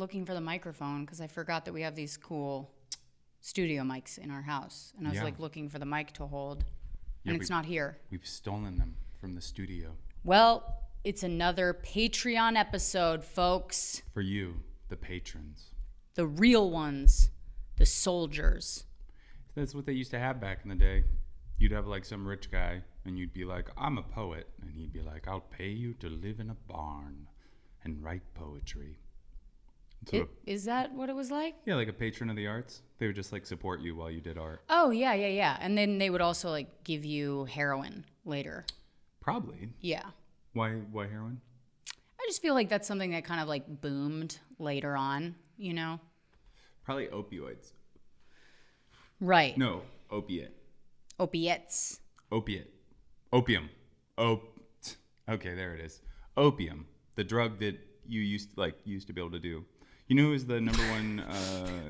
looking for the microphone because I forgot that we have these cool studio mics in our house. And I was like looking for the mic to hold. And it's not here. We've stolen them from the studio. Well, it's another Patreon episode, folks. For you, the patrons. The real ones. The soldiers. That's what they used to have back in the day. You'd have like some rich guy and you'd be like, I'm a poet. And he'd be like, I'll pay you to live in a barn and write poetry. Is that what it was like? Yeah, like a patron of the arts. They would just like support you while you did art. Oh, yeah. And then they would also like give you heroin later. Probably. Yeah. Why heroin? I just feel like that's something that kind of like boomed later on, you know? Probably opioids. Right. No, opiate. Opiates. Opiate. Opium. Okay, there it is. Opium, the drug that you used to be able to do. You know who was the number one...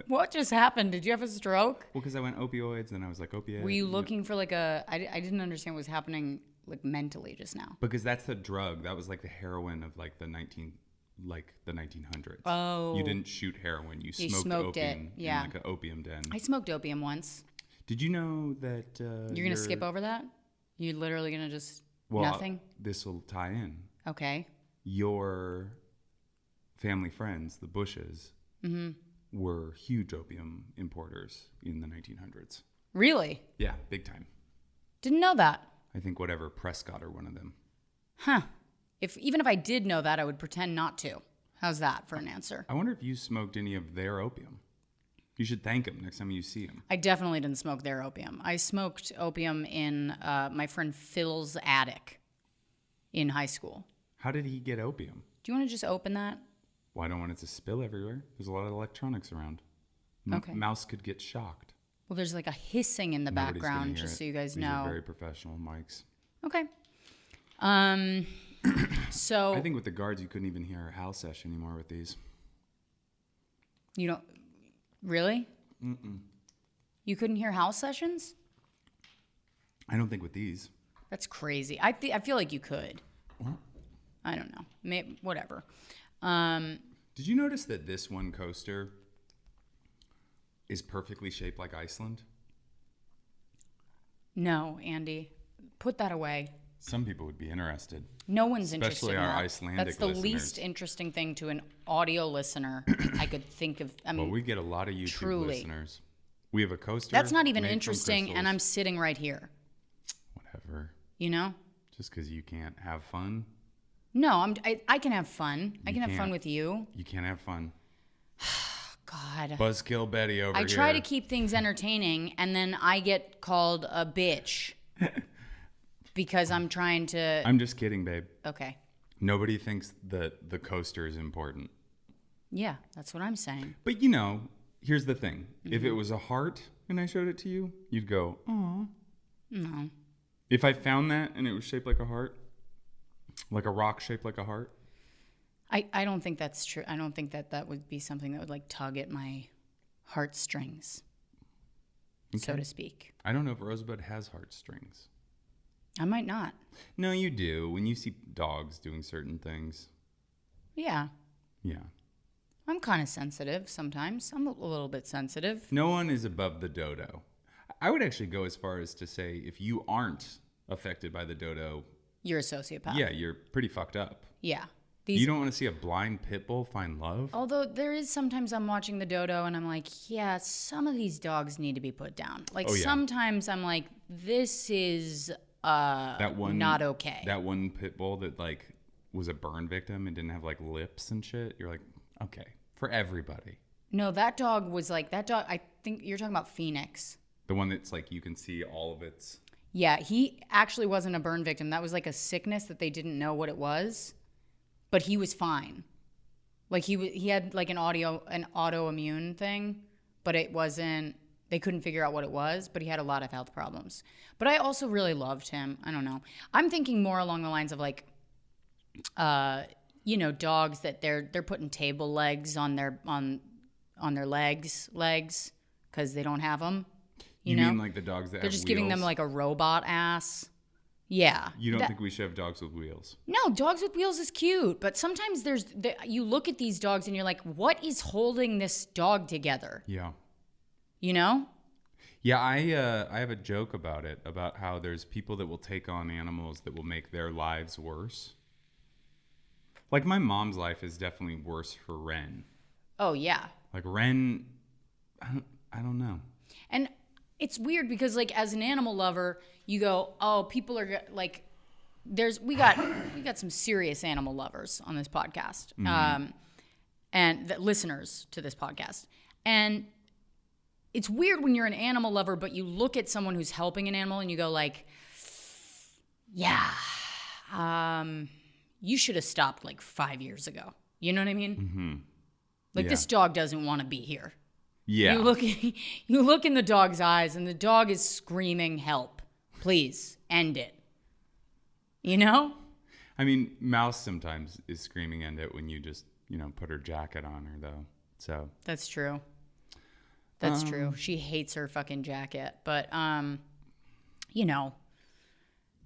What just happened? Did you have a stroke? Well, because I went opioids, and I was like, opiate. Were you looking for like a... I didn't understand what was happening like mentally just now. Because that's the drug. That was like the heroin of like the 1900s. Oh. You didn't shoot heroin. You smoked opium it. Yeah. in like an opium den. I smoked opium once. Did you know that... You're going to skip over that? You're literally going to just... Well, nothing? This will tie in. Okay. Your family friends, the Bushes, were huge opium importers in the 1900s. Really? Yeah, big time. Didn't know that. I think whatever Prescott or one of them. Huh. Even if I did know that, I would pretend not to. How's that for an answer? I wonder if you smoked any of their opium. You should thank them next time you see them. I definitely didn't smoke their opium. I smoked opium in my friend Phil's attic in high school. How did he get opium? Do you want to just open that? Well, I don't want it to spill everywhere. There's a lot of electronics around. Okay. Mouse could get shocked. Well, there's like a hissing in the background, just so you guys These know. are very professional mics. Okay. So I think with the guards, you couldn't even hear Hal Sesh anymore with these. You don't really? Mm-mm. You couldn't hear house sessions? I don't think with these. That's crazy. I feel like you could. What? I don't know. Whatever. Did you notice that this one coaster is perfectly shaped like Iceland? No, Andy. Put that away. Some people would be interested. No one's interested in that. Especially our Icelandic That's the listeners. least interesting thing to an audio listener I could think of. I mean, well, we get a lot of YouTube truly. listeners. We have a coaster. That's not even made from interesting, and crystals. I'm sitting right here. Whatever. You know? Just because you can't have fun? No, I can have fun. I can have fun can't. with you. You can't have fun. God. Buzzkill Betty over here. I try to keep things entertaining, and then I get called a bitch because I'm trying to... I'm just kidding, babe. Okay. Nobody thinks that the coaster is important. Yeah, that's what I'm saying. But, you know, here's the thing. If it was a heart and I showed it to you, you'd go, aw. No. If I found that and it was shaped like a heart, like a rock shaped like a heart. I don't think that's true. I don't think that would be something that would like tug at my heartstrings, so to speak. I don't know if Rosebud has heartstrings. I might not. No, you do. When you see dogs doing certain things. Yeah. Yeah. I'm kind of sensitive sometimes. I'm a little bit sensitive. No one is above the dodo. I would actually go as far as to say if you aren't affected by the dodo, you're a sociopath. yeah, you're pretty fucked up. Yeah. You don't want to see a blind pit bull find love? Although there is sometimes I'm watching the dodo and I'm like, yeah, some of these dogs need to be put down. Like sometimes I'm like, this is not okay. That one pit bull that like was a burn victim and didn't have like lips and shit. You're like, okay, for everybody. No, that dog was like, I think you're talking about Phoenix. The one that's like, you can see all of its. Yeah, he actually wasn't a burn victim. That was like a sickness that they didn't know what it was. But he was fine. Like he had like an autoimmune thing, but it wasn't, they couldn't figure out what it was, but he had a lot of health problems. But I also really loved him. I don't know. I'm thinking more along the lines of like, you know, dogs that they're putting table legs on their legs because they don't have them. You know? mean like the dogs that they're have just wheels? giving them like a robot ass. Yeah. You don't think we should have dogs with wheels? No, dogs with wheels is cute, but sometimes you look at these dogs and you're like, what is holding this dog together? Yeah. You know? Yeah, I have a joke about it, about how there's people that will take on animals that will make their lives worse. Like my mom's life is definitely worse for Ren. Oh, yeah. Like Ren, I don't know. And it's weird because like as an animal lover, you go, oh, people are like, we got some serious animal lovers on this podcast, and the listeners to this podcast, and it's weird when you're an animal lover, but you look at someone who's helping an animal and you go like, yeah, you should have stopped like 5 years ago. You know what I mean? Mm-hmm. Like this dog doesn't want to be here. Yeah. You look in the dog's eyes and the dog is screaming, help, please end it. You know? I mean, Mouse sometimes is screaming end it when you just, put her jacket on her though. So That's true. That's true. She hates her fucking jacket. But,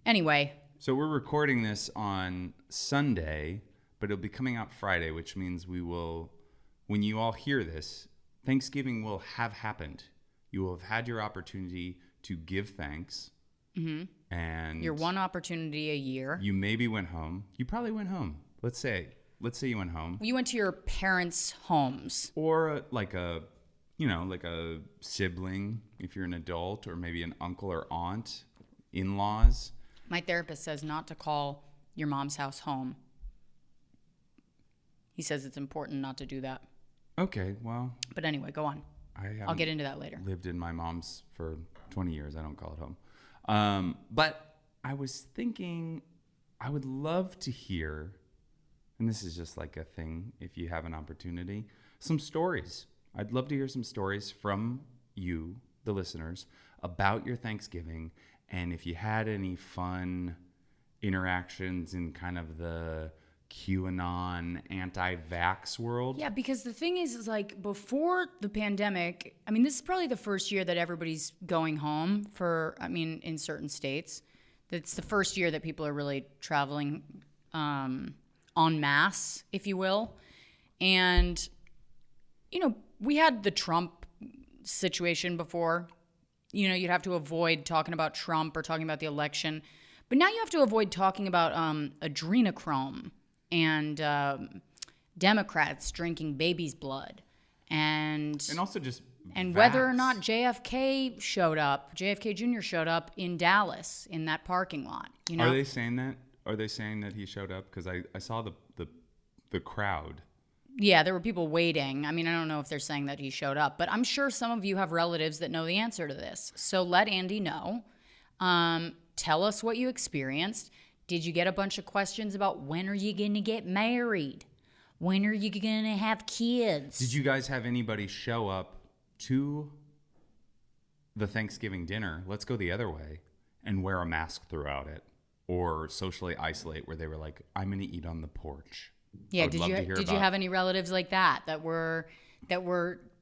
anyway. So we're recording this on Sunday, but it'll be coming out Friday, which means when you all hear this, Thanksgiving will have happened. You will have had your opportunity to give thanks. Mm-hmm. And your one opportunity a year. You maybe went home. You probably went home. Let's say you went home. You went to your parents' homes. Or like a sibling, if you're an adult, or maybe an uncle or aunt, in-laws. My therapist says not to call your mom's house home. He says it's important not to do that. Okay, well. But anyway, go on. I'll get into that later. Lived in my mom's for 20 years. I don't call it home. But I was thinking I would love to hear, and this is just like a thing if you have an opportunity, some stories. I'd love to hear some stories from you, the listeners, about your Thanksgiving, and if you had any fun interactions in kind of the QAnon anti-vax world. Yeah, because the thing is like before the pandemic, I mean, this is probably the first year that everybody's going home in certain states. It's the first year that people are really traveling en masse, if you will. And, we had the Trump situation before. You'd have to avoid talking about Trump or talking about the election. But now you have to avoid talking about adrenochrome and Democrats drinking baby's blood. And also just and vax. Whether or not JFK Jr. showed up in Dallas in that parking lot. Are they saying that? Are they saying that he showed up? Because I saw the crowd. Yeah, there were people waiting. I mean, I don't know if they're saying that he showed up, but I'm sure some of you have relatives that know the answer to this. So let Andy know. Tell us what you experienced. Did you get a bunch of questions about when are you going to get married? When are you going to have kids? Did you guys have anybody show up to the Thanksgiving dinner, let's go the other way, and wear a mask throughout it? Or socially isolate where they were like, I'm going to eat on the porch? Yeah, did you have any relatives like that were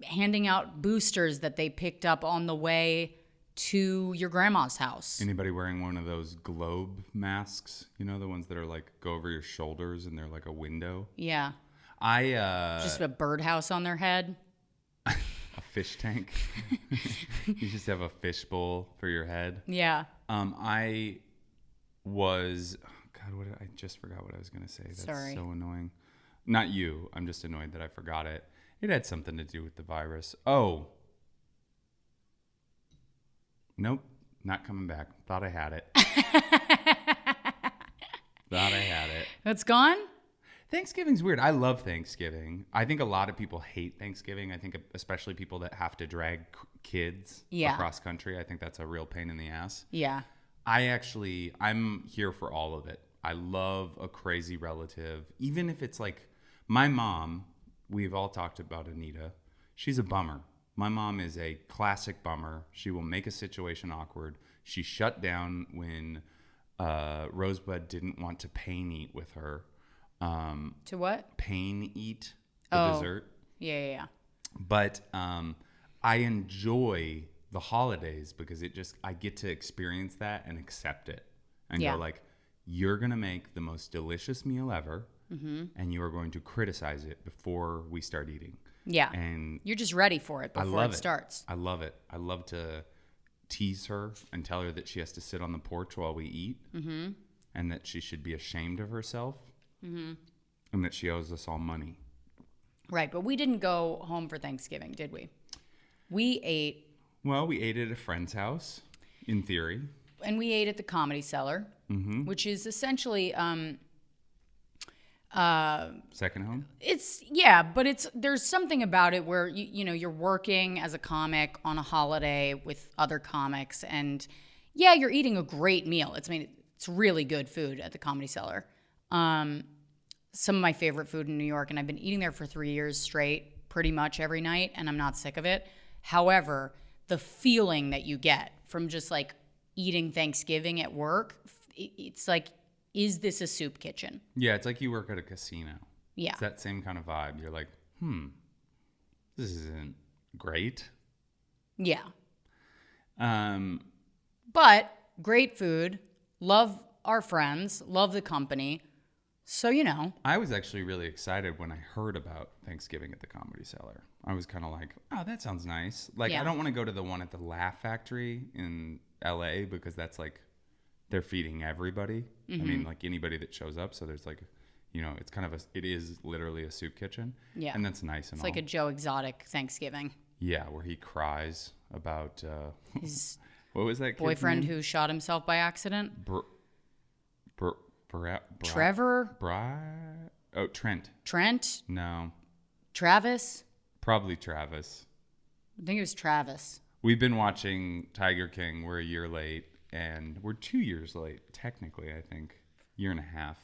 handing out boosters that they picked up on the way to your grandma's house? Anybody wearing one of those globe masks? The ones that are like go over your shoulders and they're like a window? Yeah. Just a birdhouse on their head. A fish tank. You just have a fish bowl for your head. Yeah. I just forgot what I was going to say. That's Sorry. So annoying. Not you. I'm just annoyed that I forgot it. It had something to do with the virus. Oh. Nope. Not coming back. Thought I had it. It's gone? Thanksgiving's weird. I love Thanksgiving. I think a lot of people hate Thanksgiving. I think especially people that have to drag kids across country. I think that's a real pain in the ass. Yeah. I'm here for all of it. I love a crazy relative. Even if it's like my mom, we've all talked about Anita. She's a bummer. My mom is a classic bummer. She will make a situation awkward. She shut down when Rosebud didn't want to pain eat with her. To what? Pain eat the dessert. Yeah. But I enjoy the holidays because I get to experience that and accept it. and Yeah. go like, you're going to make the most delicious meal ever, and you are going to criticize it before we start eating. Yeah. And You're just ready for it I before love it starts. I love it. I love to tease her and tell her that she has to sit on the porch while we eat, and that she should be ashamed of herself, and that she owes us all money. Right. But we didn't go home for Thanksgiving, did we? We ate. Well, we ate at a friend's house, in theory. And we ate at the Comedy Cellar, which is essentially Second home? but there's something about it where you're working as a comic on a holiday with other comics, and you're eating a great meal. It's really good food at the Comedy Cellar. Some of my favorite food in New York, and I've been eating there for 3 years straight, pretty much every night, and I'm not sick of it. However, the feeling that you get from just like eating Thanksgiving at work, it's like, is this a soup kitchen? Yeah, it's like you work at a casino. Yeah. It's that same kind of vibe. You're like, this isn't great. Yeah. But great food, love our friends, love the company. So, I was actually really excited when I heard about Thanksgiving at the Comedy Cellar. I was kind of like, oh, that sounds nice. Like, Yeah. I don't want to go to the one at the Laugh Factory in LA because that's like, they're feeding everybody. I mean, like anybody that shows up. So there's like, it's kind of it is literally a soup kitchen. Yeah. And that's nice and It's all. like a Joe Exotic Thanksgiving. Yeah, where he cries about His what was that kid's boyfriend name? who shot himself by accident. Trevor? Trent. Trent? No, Travis? probably Travis. I think it was Travis. We've been watching Tiger King. We're a year late, and we're 2 years late, technically, I think. Year and a half.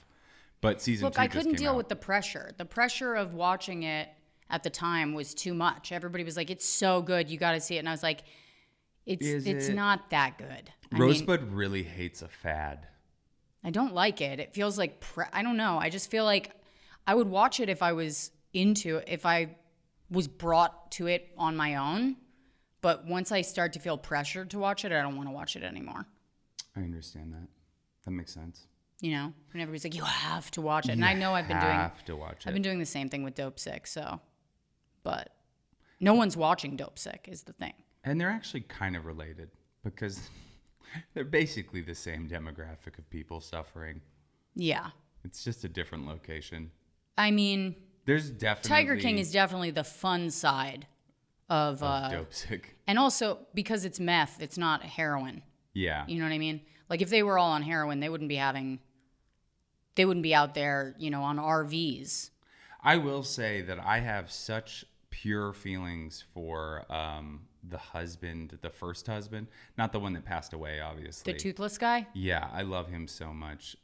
But season Look, 2 I just couldn't came deal out. with the pressure. The pressure of watching it at the time was too much. Everybody was like, it's so good. You got to see it. And I was like, it's it? not that good. Rosebud really hates a fad. I don't like it. It feels like, I don't know. I just feel like I would watch it if I was if I was brought to it on my own. But once I start to feel pressured to watch it, I don't want to watch it anymore. I understand that. That makes sense. And everybody's like, you have to watch it. And You I know I've been doing the same thing with Dope Sick. So, but no one's watching Dope Sick is the thing. And they're actually kind of related because they're basically the same demographic of people suffering. Yeah. It's just a different location. I mean, There's definitely Tiger King is definitely the fun side of Dope Sick. and also because it's meth, it's not heroin. Yeah. You know what I mean? Like if they were all on heroin, they wouldn't be out there, on RVs. I will say that I have such pure feelings for the first husband, not the one that passed away, obviously. The toothless guy? Yeah, I love him so much.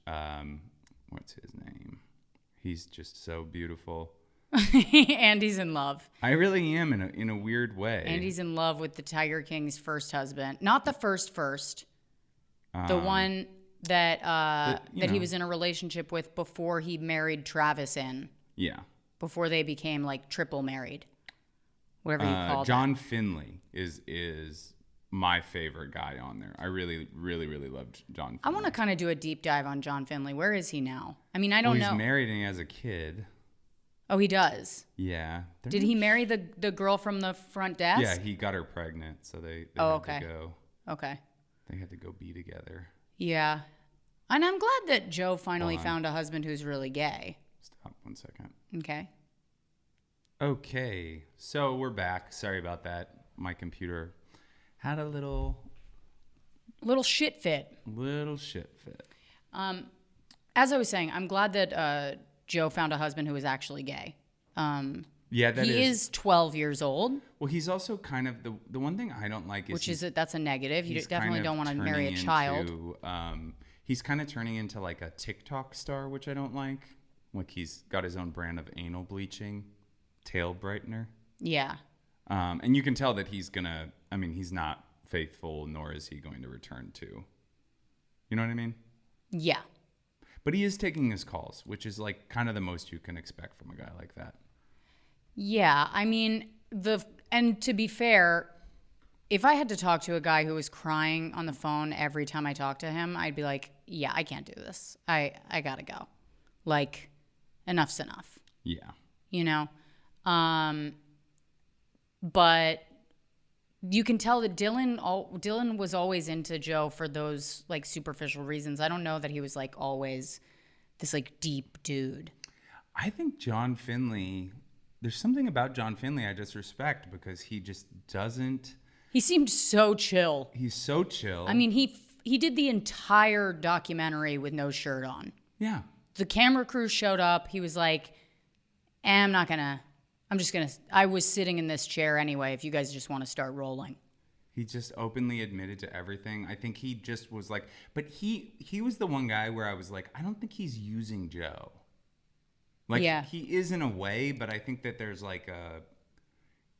What's his name? He's just so beautiful. Andy's in love. I really am in a weird way. Andy's in love with the Tiger King's first husband. Not the first. The one that that he was in a relationship with before he married Travis in. Yeah. Before they became like triple married. Whatever you call it. John Finley is my favorite guy on there. I really, really, really loved John Finley. I want to kind of do a deep dive on John Finley. Where is he now? I mean, I don't know. He's married and he has a kid. Oh, he does? Yeah. Did he marry the girl from the front desk? Yeah, he got her pregnant, so they had to go. Okay. They had to go be together. Yeah. And I'm glad that Joe finally found a husband who's really gay. Stop 1 second. Okay. Okay, so we're back. Sorry about that. My computer had a little shit fit. As I was saying, I'm glad that Joe found a husband who was actually gay. Yeah, he is 12 years old. Well, he's also kind of the one thing I don't like is that's a negative. You definitely don't want to marry a child. He's kind of turning into like a TikTok star, which I don't like. Like he's got his own brand of anal bleaching, tail brightener. Yeah. And you can tell that he's not faithful, nor is he going to return to. You know what I mean? Yeah. But he is taking his calls, which is like kind of the most you can expect from a guy like that. Yeah, I mean, and to be fair, if I had to talk to a guy who was crying on the phone every time I talked to him, I'd be like, yeah, I can't do this. I gotta go. Like, enough's enough. Yeah. You know? But you can tell that Dylan was always into Joe for those like superficial reasons. I don't know that he was like always this like deep dude. I think John Finley, there's something about John Finley I just respect because he just doesn't. He seemed so chill. He's so chill. I mean, he did the entire documentary with no shirt on. Yeah. The camera crew showed up. He was like, I was sitting in this chair anyway if you guys just want to start rolling. He just openly admitted to everything. I think he just was like, but he was the one guy where I was like, I don't think he's using Joe. Like, yeah. He is in a way, but I think that there's like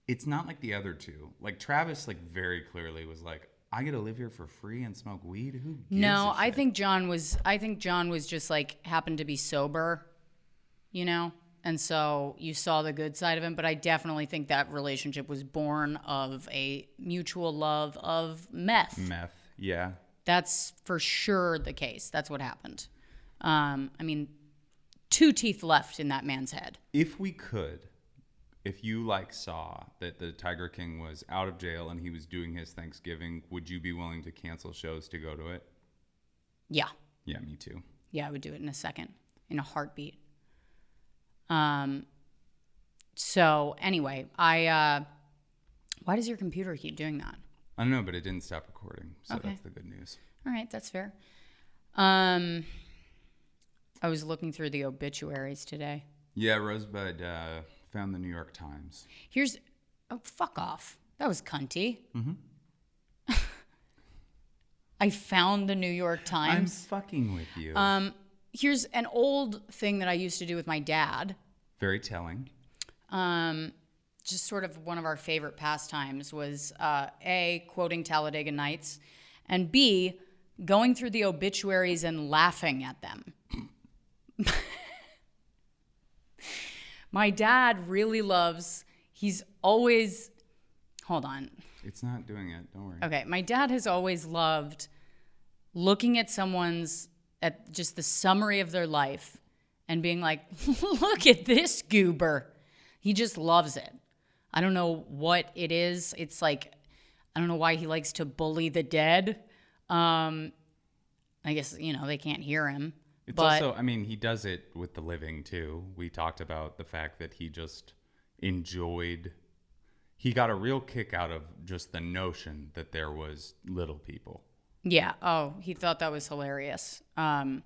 it's not like the other two. Like Travis, like very clearly was like, I get to live here for free and smoke weed. Who gives No, a shit? I think John was just like happened to be sober, you know? And so you saw the good side of him, but I definitely think that relationship was born of a mutual love of meth. Meth, yeah. That's for sure the case. That's what happened. I mean, 2 teeth left in that man's head. If you like saw that the Tiger King was out of jail and he was doing his Thanksgiving, would you be willing to cancel shows to go to it? Yeah. Yeah, me too. Yeah, I would do it in a second, in a heartbeat. So anyway, why does your computer keep doing that? I don't know, but it didn't stop recording, so Okay. That's the good news. All right, that's fair. I was looking through the obituaries today. Yeah, Rosebud found the New York Times. Fuck off. That was cunty. Mm-hmm. I found the New York Times. I'm fucking with you. Here's an old thing that I used to do with my dad. Very telling. Just sort of one of our favorite pastimes was A, quoting Talladega Nights, and B, going through the obituaries and laughing at them. My dad really he's always, hold on. It's not doing it, don't worry. Okay, my dad has always loved looking at at just the summary of their life and being like, look at this goober. He just loves it. I don't know what it is. It's like, I don't know why he likes to bully the dead. I guess, they can't hear him. It's also, I mean, he does it with the living too. We talked about the fact that he just he got a real kick out of just the notion that there was little people. Yeah. Oh, he thought that was hilarious. Let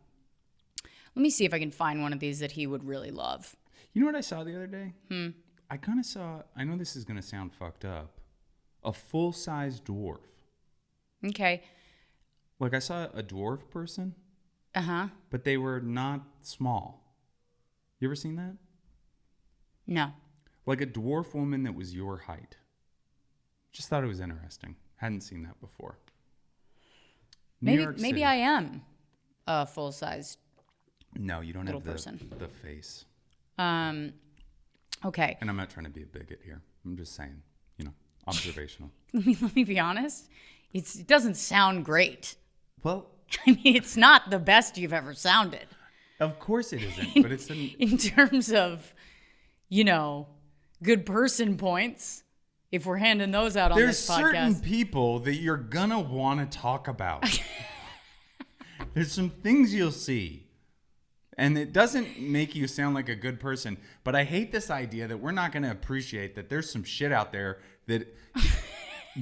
me see if I can find one of these that he would really love. You know what I saw the other day? I kind of saw, I know this is going to sound fucked up, a full-size dwarf. Okay. Like I saw a dwarf person. Uh-huh. But they were not small. You ever seen that? No. Like a dwarf woman that was your height. Just thought it was interesting. Hadn't seen that before. Maybe I am a full-size. No, you don't have person. The face. Okay. And I'm not trying to be a bigot here. I'm just saying, observational. Let me be honest. It doesn't sound great. Well, I mean, it's not the best you've ever sounded. Of course it isn't, but it's in terms of, good person points. If we're handing those out on this podcast. There's certain people that you're gonna want to talk about. There's some things you'll see. And it doesn't make you sound like a good person, but I hate this idea that we're not going to appreciate that there's some shit out there that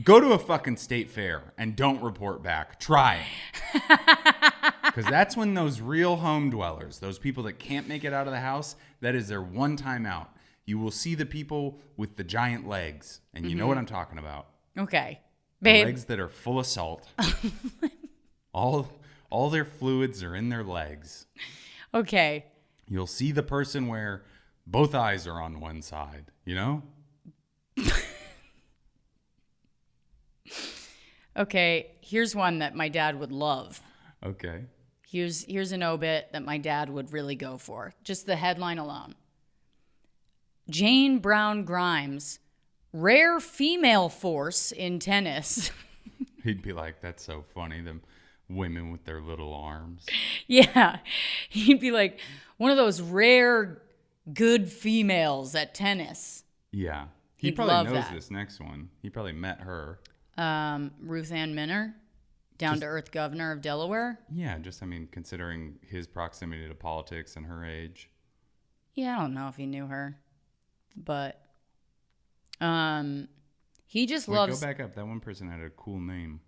go to a fucking state fair and don't report back. Try. Because that's when those real home dwellers, those people that can't make it out of the house, that is their one time out. You will see the people with the giant legs, and you know what I'm talking about. Okay. The Babe. legs that are full of salt. All their fluids are in their legs. Okay. You'll see the person where both eyes are on one side, Okay, here's one that my dad would love. Okay. Here's an obit that my dad would really go for. Just the headline alone. Jane Brown Grimes Rare female force in tennis. He'd be like, that's so funny. Them women with their little arms. Yeah. He'd be like, one of those rare good females at tennis. Yeah. He He'd probably love knows that. this next one. He probably met her. Ruth Ann Minner, down-to-earth governor of Delaware. Yeah, just, I mean, considering his proximity to politics and her age. Yeah, I don't know if he knew her. But he just Wait, loves... go back up. That one person had a cool name.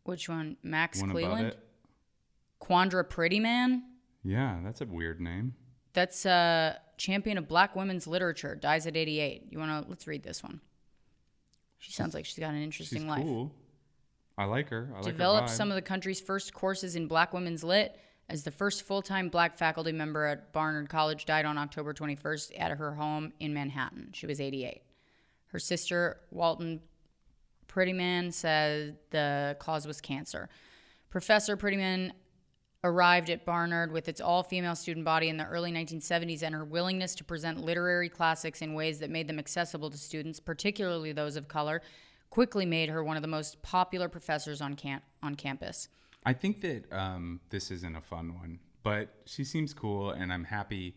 Which one? Max One above Cleland? it. Quandra Prettyman? Yeah, that's a weird name. That's champion of black women's literature. Dies at 88. Let's read this one. She sounds like she's got an interesting She's life. cool. I like her. I like her Developed vibe. some of the country's first courses in black women's lit. As the first full-time black faculty member at Barnard College, died on October 21st at her home in Manhattan. She was 88. Her sister, Walton Prettyman, said the cause was cancer. Professor Prettyman arrived at Barnard with its all-female student body in the early 1970s, and her willingness to present literary classics in ways that made them accessible to students, particularly those of color, quickly made her one of the most popular professors on campus. I think that this isn't a fun one, but she seems cool, and I'm happy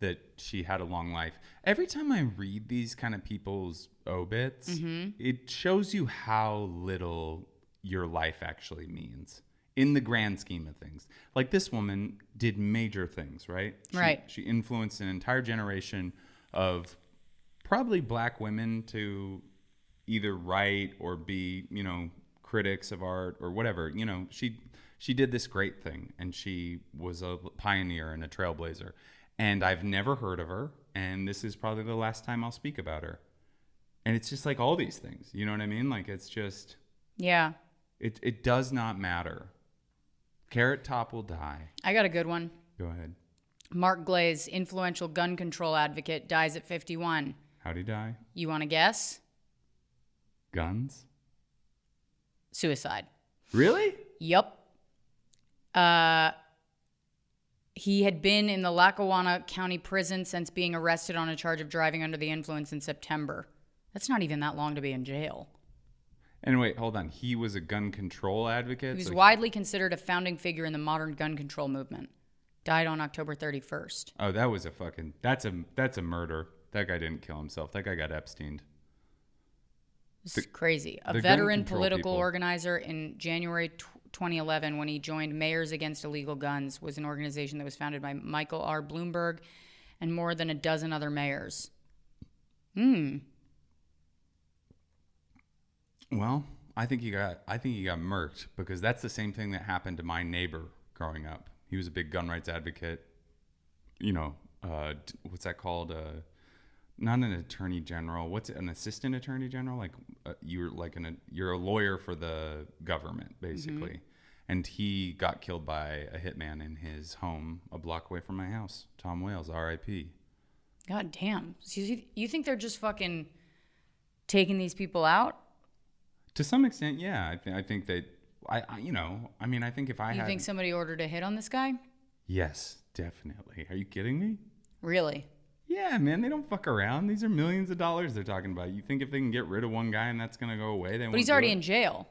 that she had a long life. Every time I read these kind of people's obits, it shows you how little your life actually means in the grand scheme of things. Like, this woman did major things, right? Right. She influenced an entire generation of probably black women to either write or be, critics of art or whatever. She did this great thing, and she was a pioneer and a trailblazer. And I've never heard of her, and this is probably the last time I'll speak about her. And it's just like all these things, you know what I mean? Like, it's just, Yeah. it does not matter. Carrot Top will die. I got a good one. Go ahead. Mark Glaze, influential gun control advocate, dies at 51. How'd he die? You want to guess? Guns? Suicide. Really? Yup. He had been in the Lackawanna County Prison since being arrested on a charge of driving under the influence in September. That's not even that long to be in jail. And wait, hold on. He was a gun control advocate? He was So widely considered a founding figure in the modern gun control movement. Died on October 31st. Oh, that was that's a murder. That guy didn't kill himself. That guy got Epsteined. This is crazy. A the gun veteran control political people. organizer in January 2011, when he joined Mayors Against Illegal Guns, was an organization that was founded by Michael R. Bloomberg and more than a dozen other mayors. Well, I think he got murked, because that's the same thing that happened to my neighbor growing up. He was a big gun rights advocate. What's that called? Not an attorney general. What's an assistant attorney general? Like you're a lawyer for the government, basically. And he got killed by a hitman in his home a block away from my house. Tom Wales, R.I.P. God damn. So you think they're just fucking taking these people out? To some extent, yeah. I think that I think if I You had, think somebody ordered a hit on this guy? yes, definitely. Are you kidding me? Really? Yeah, man, they don't fuck around. These are millions of dollars they're talking about. You think if they can get rid of one guy and that's gonna go away, they won't. But he's do already it? in jail.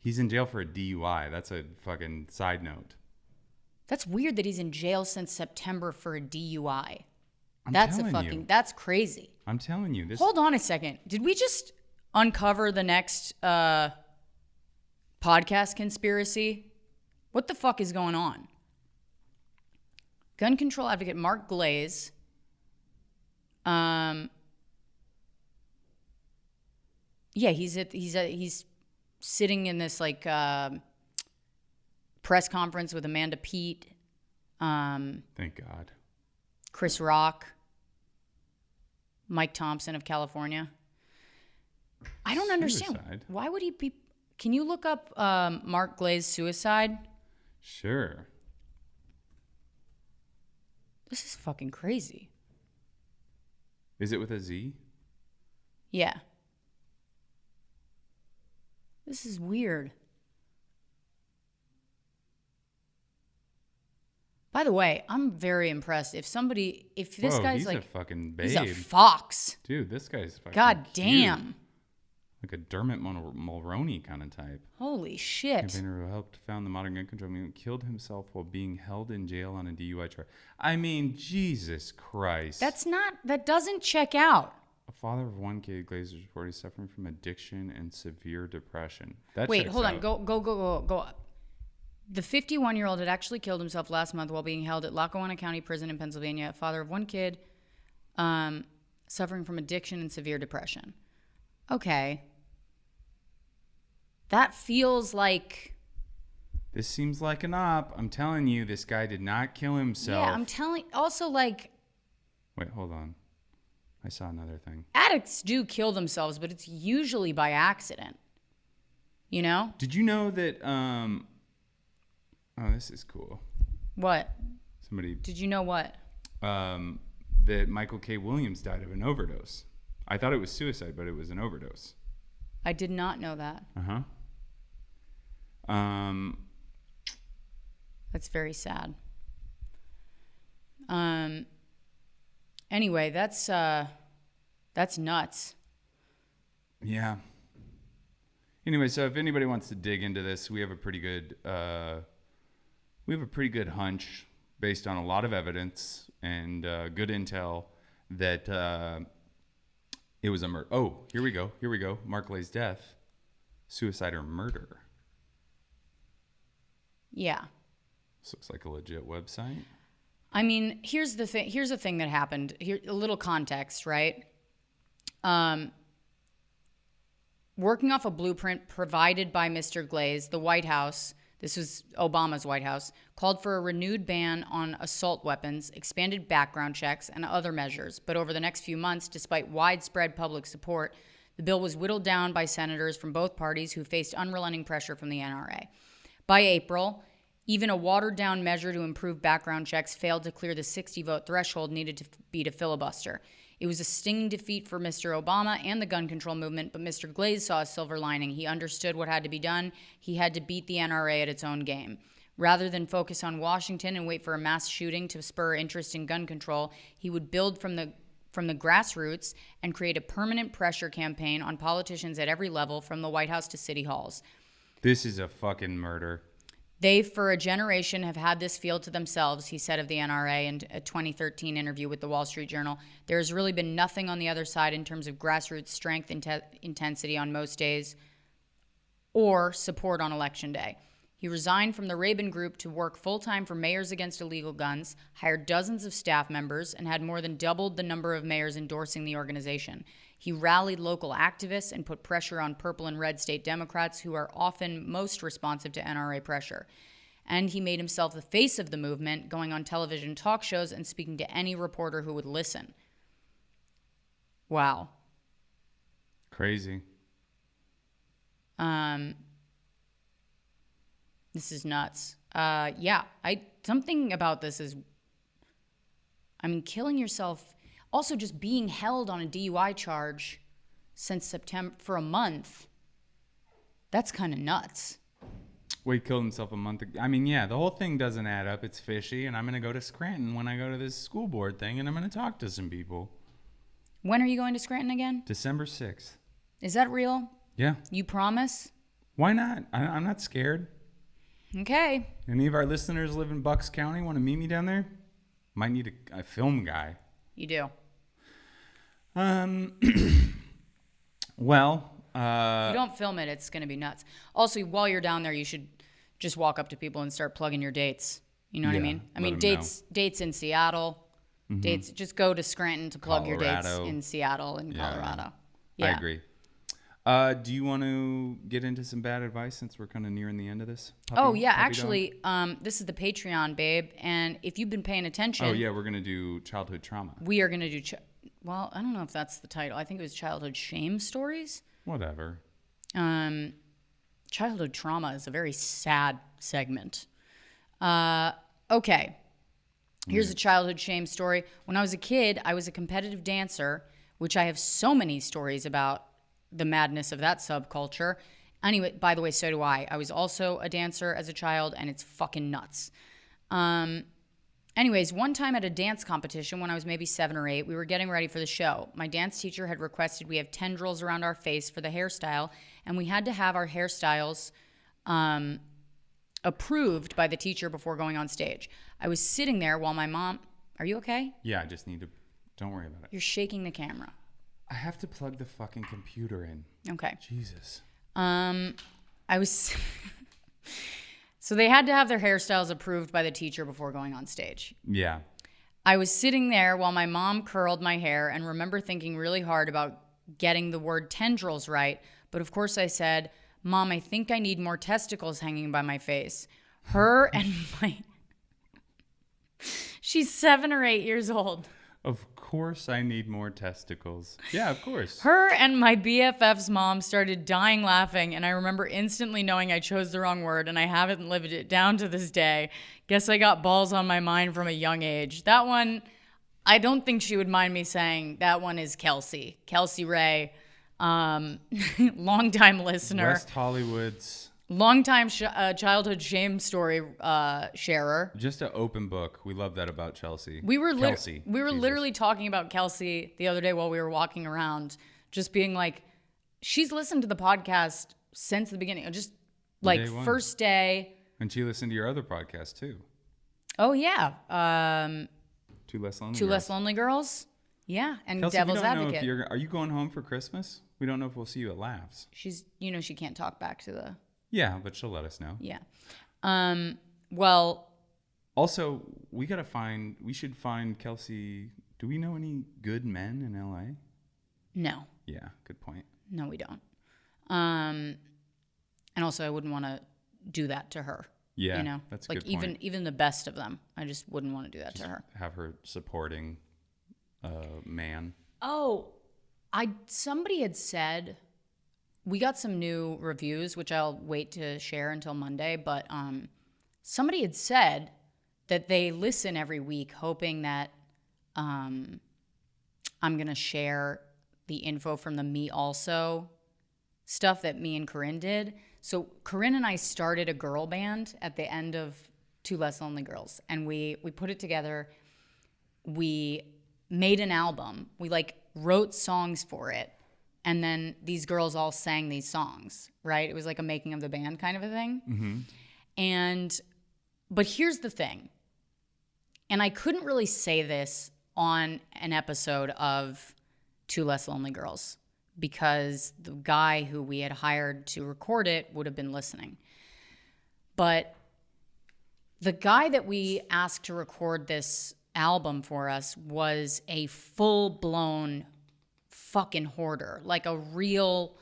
He's in jail for a DUI. That's a fucking side note. That's weird that he's in jail since September for a DUI. I'm That's telling you. that's crazy. I'm telling you this. Hold on a second. Did we just uncover the next podcast conspiracy? What the fuck is going on? Gun control advocate Mark Glaze. Yeah, he's sitting in this like press conference with Amanda Peet, Thank God. Chris Rock, Mike Thompson of California. I don't understand. Suicide? Why would he be? Can you look up Mark Glaze suicide? Sure. This is fucking crazy. Is it with a Z? Yeah. This is weird. By the way, I'm very impressed. If this Whoa, guy's he's like, a fucking babe. he's a fox. Dude, this guy's fucking God cute. damn. Like a Dermot Mulroney kind of type. Holy shit. Campaigner who helped found the modern gun control movement killed himself while being held in jail on a DUI charge. I mean, Jesus Christ. That doesn't check out. A father of one kid, Glazer's reported suffering from addiction and severe depression. That Wait, checks hold out. on. Go up. The 51-year-old had actually killed himself last month while being held at Lackawanna County Prison in Pennsylvania. Father of one kid, suffering from addiction and severe depression. Okay. That feels like... This seems like an op. I'm telling you, this guy did not kill himself. Yeah, I'm telling... Also, like... Wait, hold on. I saw another thing. Addicts do kill themselves, but it's usually by accident. You know? Did you know that... Oh, this is cool. What? Somebody... Did you know what? That Michael K. Williams died of an overdose. I thought it was suicide, but it was an overdose. I did not know that. Uh-huh. That's very sad. Anyway, that's nuts. Yeah. Anyway, so if anybody wants to dig into this, we have a pretty good hunch based on a lot of evidence and good intel that it was a murder. Oh, here we go. Mark Lay's death, suicide or murder. Yeah. This looks like a legit website. I mean, here's the thing that happened. Here, a little context, right? Working off a blueprint provided by Mr. Glaze, the White House, this was Obama's White House, called for a renewed ban on assault weapons, expanded background checks, and other measures. But over the next few months, despite widespread public support, the bill was whittled down by senators from both parties who faced unrelenting pressure from the NRA. By April, even a watered-down measure to improve background checks failed to clear the 60-vote threshold needed to beat a filibuster. It was a stinging defeat for Mr. Obama and the gun control movement, but Mr. Glaze saw a silver lining. He understood what had to be done. He had to beat the NRA at its own game. Rather than focus on Washington and wait for a mass shooting to spur interest in gun control, he would build from the grassroots and create a permanent pressure campaign on politicians at every level, from the White House to city halls. This is a fucking murder. They, for a generation, have had this field to themselves, he said of the NRA in a 2013 interview with the Wall Street Journal. There has really been nothing on the other side in terms of grassroots strength and intensity on most days or support on Election Day. He resigned from the Rabin Group to work full-time for Mayors Against Illegal Guns, hired dozens of staff members, and had more than doubled the number of mayors endorsing the organization. He rallied local activists and put pressure on purple and red state Democrats, who are often most responsive to NRA pressure. And he made himself the face of the movement, going on television talk shows and speaking to any reporter who would listen. Wow. Crazy. This is nuts. Something about this is, killing yourself. Also, just being held on a DUI charge since September for a month, that's kind of nuts. Well, he killed himself a month ago. I mean, yeah, the whole thing doesn't add up. It's fishy, and I'm going to go to Scranton when I go to this school board thing, and I'm going to talk to some people. When are you going to Scranton again? December 6th. Is that real? Yeah. You promise? Why not? I'm not scared. Okay. Any of our listeners live in Bucks County, want to meet me down there? Might need a film guy. You do. Well, if you don't film it, it's going to be nuts. Also, while you're down there, you should just walk up to people and start plugging your dates. You know what I mean? Dates in Seattle. Mm-hmm. Dates. Just go to Scranton to plug your dates in Seattle and Colorado. Yeah. I agree. Do you want to get into some bad advice since we're kind of nearing the end of this? Actually, this is the Patreon, babe. And if you've been paying attention... Oh, yeah, we're going to do childhood trauma. We are going to do... I don't know if that's the title. I think it was childhood shame stories. Whatever. Childhood trauma is a very sad segment. Okay. Here's a childhood shame story. When I was a kid, I was a competitive dancer, which I have so many stories about the madness of that subculture. Anyway, by the way, so do I. I was also a dancer as a child, and it's fucking nuts. Anyways, one time at a dance competition when I was maybe 7 or 8, we were getting ready for the show. My dance teacher had requested we have tendrils around our face for the hairstyle, and we had to have our hairstyles approved by the teacher before going on stage. I was sitting there while my mom... Are you okay? Yeah, I just need to... Don't worry about it. You're shaking the camera. I have to plug the fucking computer in. Okay. Jesus. I was... So they had to have their hairstyles approved by the teacher before going on stage. Yeah. I was sitting there while my mom curled my hair and remember thinking really hard about getting the word tendrils right. But of course I said, Mom, I think I need more testicles hanging by my face. Her and my... She's 7 or 8 years old. Of course I need more testicles. Yeah, of course. Her and my BFF's mom started dying laughing, and I remember instantly knowing I chose the wrong word, and I haven't lived it down to this day. Guess I got balls on my mind from a young age. That one, I don't think she would mind me saying, that one is Kelsey. Kelsey Ray, longtime listener. West Hollywood's... Longtime childhood shame story sharer. Just an open book. We love that about Chelsea. We were Kelsey. Literally talking about Kelsey the other day while we were walking around, just being like, she's listened to the podcast since the beginning, just like Day one. First day. And she listened to your other podcast too. Oh yeah, Two Less Lonely Two Girls. Less Lonely Girls. Yeah, and Kelsey, Devil's we don't Advocate. know if you're... Are you going home for Christmas? We don't know if we'll see you at Laughs. She's, she can't talk back to the... Yeah, but she'll let us know. Yeah. Well... Also, we should find Kelsey. Do we know any good men in LA? No. Yeah, good point. No, we don't. And also, I wouldn't want to do that to her. Yeah, that's a like good point. even the best of them, I just wouldn't want to do that to her. Have her supporting man. Oh, somebody had said we got some new reviews, which I'll wait to share until Monday. But somebody had said that they listen every week, hoping that I'm gonna share the info from the Me Also stuff that me and Corinne did. So Corinne and I started a girl band at the end of Two Less Lonely Girls, and we put it together. We made an album. We wrote songs for it, and then these girls all sang these songs, right? It was like a making of the band kind of a thing. Mm-hmm. But here's the thing, and I couldn't really say this on an episode of Two Less Lonely Girls because the guy who we had hired to record it would have been listening. But the guy that we asked to record this album for us was a full-blown fucking hoarder, like a real...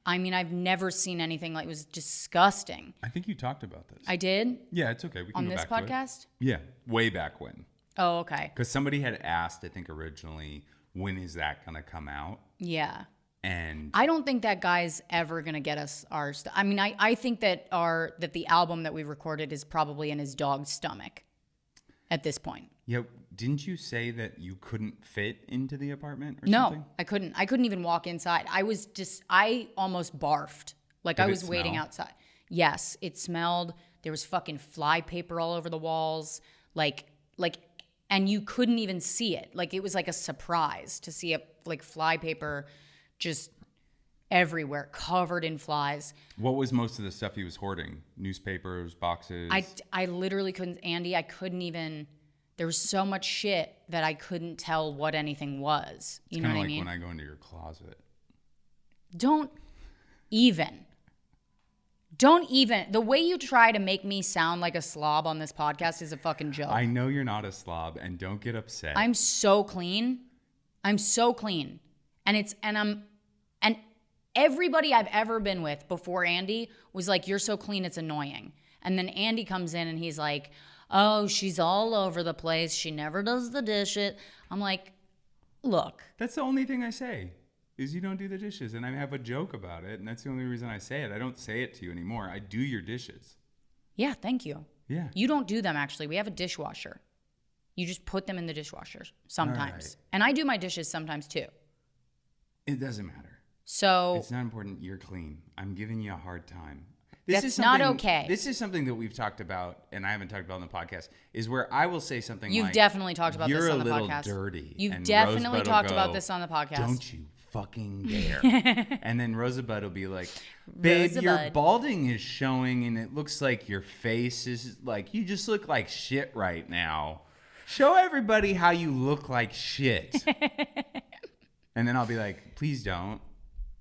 I mean, I've never seen anything like it. Was disgusting. I think you talked about this. I did? Yeah, it's okay. We can on go this back podcast? To it. Yeah, way back when. Oh, okay. Because somebody had asked, I think originally, when is that going to come out? Yeah. And I don't think that guy's ever going to get us our stuff. I mean, I think that the album that we recorded is probably in his dog's stomach at this point. Yeah, didn't you say that you couldn't fit into the apartment or No, something? I couldn't. I couldn't even walk inside. I almost barfed. Like Did I it was waiting smell? outside. Yes, it smelled. There was fucking fly paper all over the walls. And you couldn't even see it. Like it was like a surprise to see fly paper just everywhere, covered in flies. What was most of the stuff he was hoarding? Newspapers, boxes? I literally couldn't, Andy, I couldn't even, there was so much shit that I couldn't tell what anything was. You know what I mean? When I go into your closet. Don't even. The way you try to make me sound like a slob on this podcast is a fucking joke. I know you're not a slob, and don't get upset. I'm so clean. And everybody I've ever been with before Andy was like, you're so clean, it's annoying. And then Andy comes in and he's like, oh, she's all over the place. She never does the dishes. I'm like, look. That's the only thing I say, is you don't do the dishes. And I have a joke about it, and that's the only reason I say it. I don't say it to you anymore. I do your dishes. Yeah, thank you. Yeah. You don't do them, actually. We have a dishwasher. You just put them in the dishwasher sometimes. Right. And I do my dishes sometimes, too. It doesn't matter. So it's not important. You're clean. I'm giving you a hard time. That's not okay. This is something that we've talked about, and I haven't talked about on the podcast, is where I will say something You've like, definitely talked about this on the podcast. You're a little dirty. You've and definitely Rosebud will talked go, about this on the podcast. Don't you fucking dare. And then Rosebud will be like, babe, your balding is showing, and it looks like your face is like, you just look like shit right now. Show everybody how you look like shit. And then I'll be like, please don't.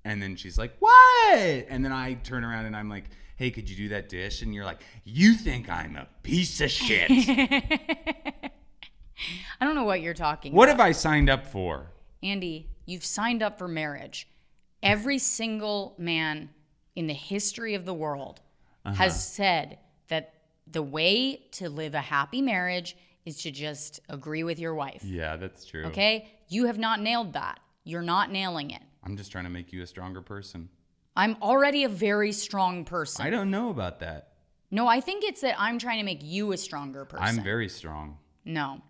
And then she's like, what? And then I turn around and I'm like, hey, could you do that dish? And you're like, you think I'm a piece of shit. I don't know what you're talking What about. have I signed up for? Andy, you've signed up for marriage. Every single man in the history of the world has said that the way to live a happy marriage is to just agree with your wife. Yeah, that's true. Okay? You have not nailed that. You're not nailing it. I'm just trying to make you a stronger person. I'm already a very strong person. I don't know about that. No, I think it's that I'm trying to make you a stronger person. I'm very strong. No,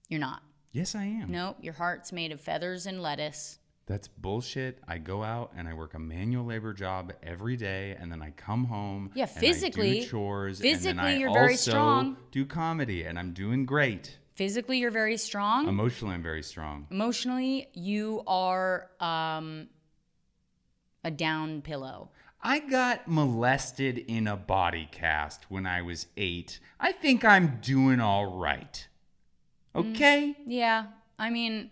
you're not. Yes, I am. No, your heart's made of feathers and lettuce. That's bullshit. I go out and I work a manual labor job every day, and then I come home. Yeah, physically. And I do chores. Physically, and then I you're also very strong. do comedy, and I'm doing great. Physically, you're very strong. Emotionally, I'm very strong. Emotionally, you are a down pillow. I got molested in a body cast when I was 8. I think I'm doing all right. Okay? Yeah, I mean...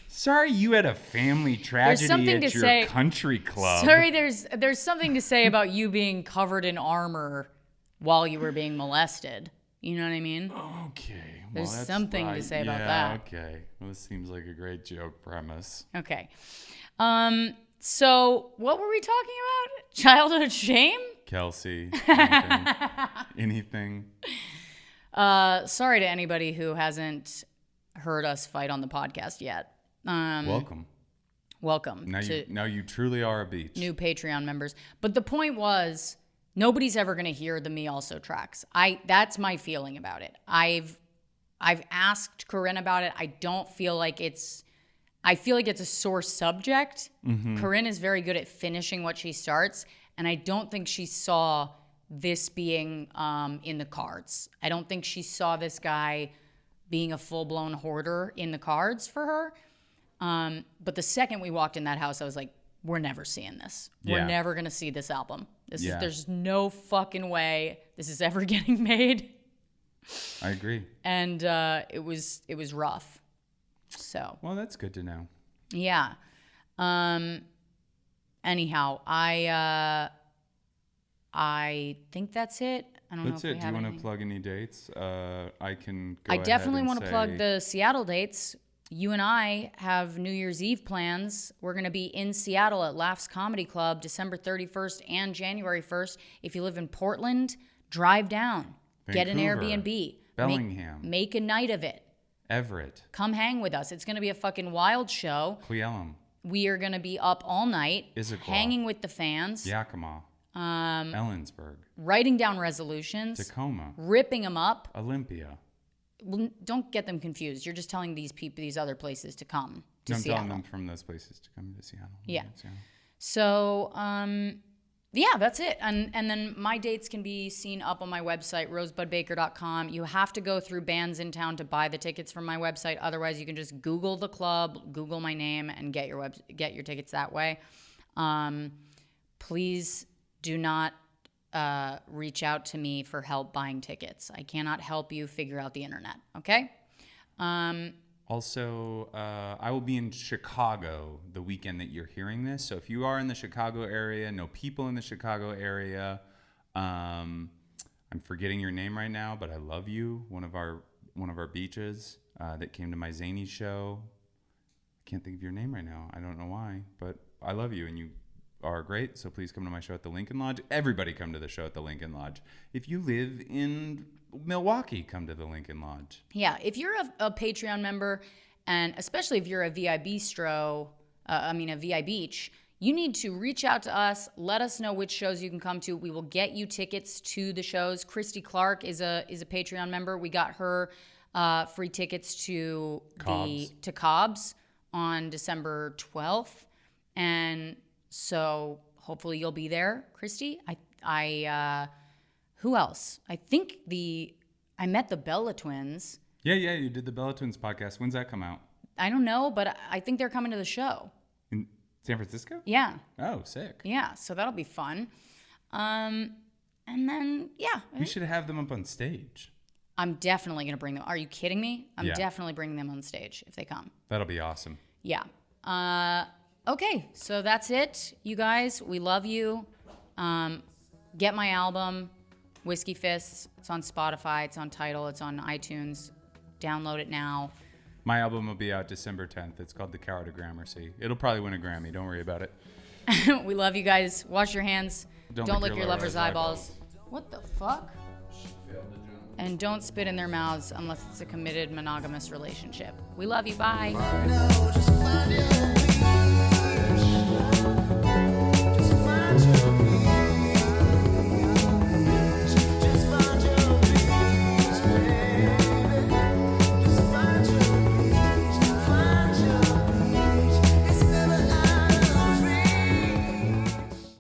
Sorry you had a family tragedy at your country club. Sorry, there's something to say about you being covered in armor while you were being molested. You know what I mean? Okay. There's something to say about that. Okay. Well, this seems like a great joke premise. Okay. So what were we talking about? Childhood shame? Kelsey. Anything? Sorry to anybody who hasn't heard us fight on the podcast yet. Welcome. Now you truly are a beach. New Patreon members. But the point was, nobody's ever going to hear the Me Also tracks. That's my feeling about it. I've asked Corinne about it. I feel like it's a sore subject. Mm-hmm. Corinne is very good at finishing what she starts, and I don't think she saw this being in the cards. I don't think she saw this guy being a full-blown hoarder in the cards for her. But the second we walked in that house, I was like, we're never seeing this. We're never going to see this album. There's no fucking way this is ever getting made. I agree. And it was rough. So. Well, that's good to know. Yeah. Anyhow, I think that's it. I don't know if we have Do you want anything. to plug any dates? I can go I ahead definitely and want to plug the Seattle dates. You and I have New Year's Eve plans. We're going to be in Seattle at Laughs Comedy Club December 31st and January 1st. If you live in Portland, drive down. Get an Airbnb. Bellingham. Make a night of it. Everett. Come hang with us. It's going to be a fucking wild show. Cle Elum. We are going to be up all night, Issaquah. hanging with the fans. Yakima. Ellensburg. Writing down resolutions. Tacoma. Ripping them up. Olympia. Well, don't get them confused. You're just telling these people, these other places to come to Seattle. I'm telling them from those places to come to Seattle. Yeah. So, yeah, that's it. And then my dates can be seen up on my website, rosebudbaker.com. You have to go through Bands in Town to buy the tickets from my website. Otherwise, you can just Google the club, Google my name, and get your tickets that way. Please do not reach out to me for help buying tickets. I cannot help you figure out the internet, okay? Also, I will be in Chicago the weekend that you're hearing this. So if you are in the Chicago area, know people in the Chicago area, I'm forgetting your name right now, but I love you. One of our beaches that came to my Zany show. I can't think of your name right now. I don't know why, but I love you, and you are great. So please come to my show at the Lincoln Lodge. Everybody come to the show at the Lincoln Lodge. If you live in Milwaukee, come to the Lincoln Lodge. Yeah, if you're a Patreon member, and especially if you're a VI Bistro, a VI Beach, you need to reach out to us. Let us know which shows you can come to. We will get you tickets to the shows. Christy Clark is a Patreon member. We got her free tickets to Cobb's on December 12th, and so hopefully you'll be there, Christy. Who else? I think I met the Bella twins. Yeah, you did the Bella Twins podcast. When's that come out? I don't know, but I think they're coming to the show. In San Francisco? Yeah. Oh, sick. Yeah, so that'll be fun. And then, yeah. We should have them up on stage. I'm definitely going to bring them. Are you kidding me? I'm Yeah. definitely bringing them on stage if they come. That'll be awesome. Yeah. Okay, so that's it, you guys. We love you. Get my album, Whiskey Fists. It's on Spotify. It's on Tidal. It's on iTunes. Download it now. My album will be out December 10th. It's called The Coward of Gramercy. It'll probably win a Grammy. Don't worry about it. We love you guys. Wash your hands. Don't lick your lover's eyeballs. What the fuck? And don't spit in their mouths unless it's a committed monogamous relationship. We love you. Bye.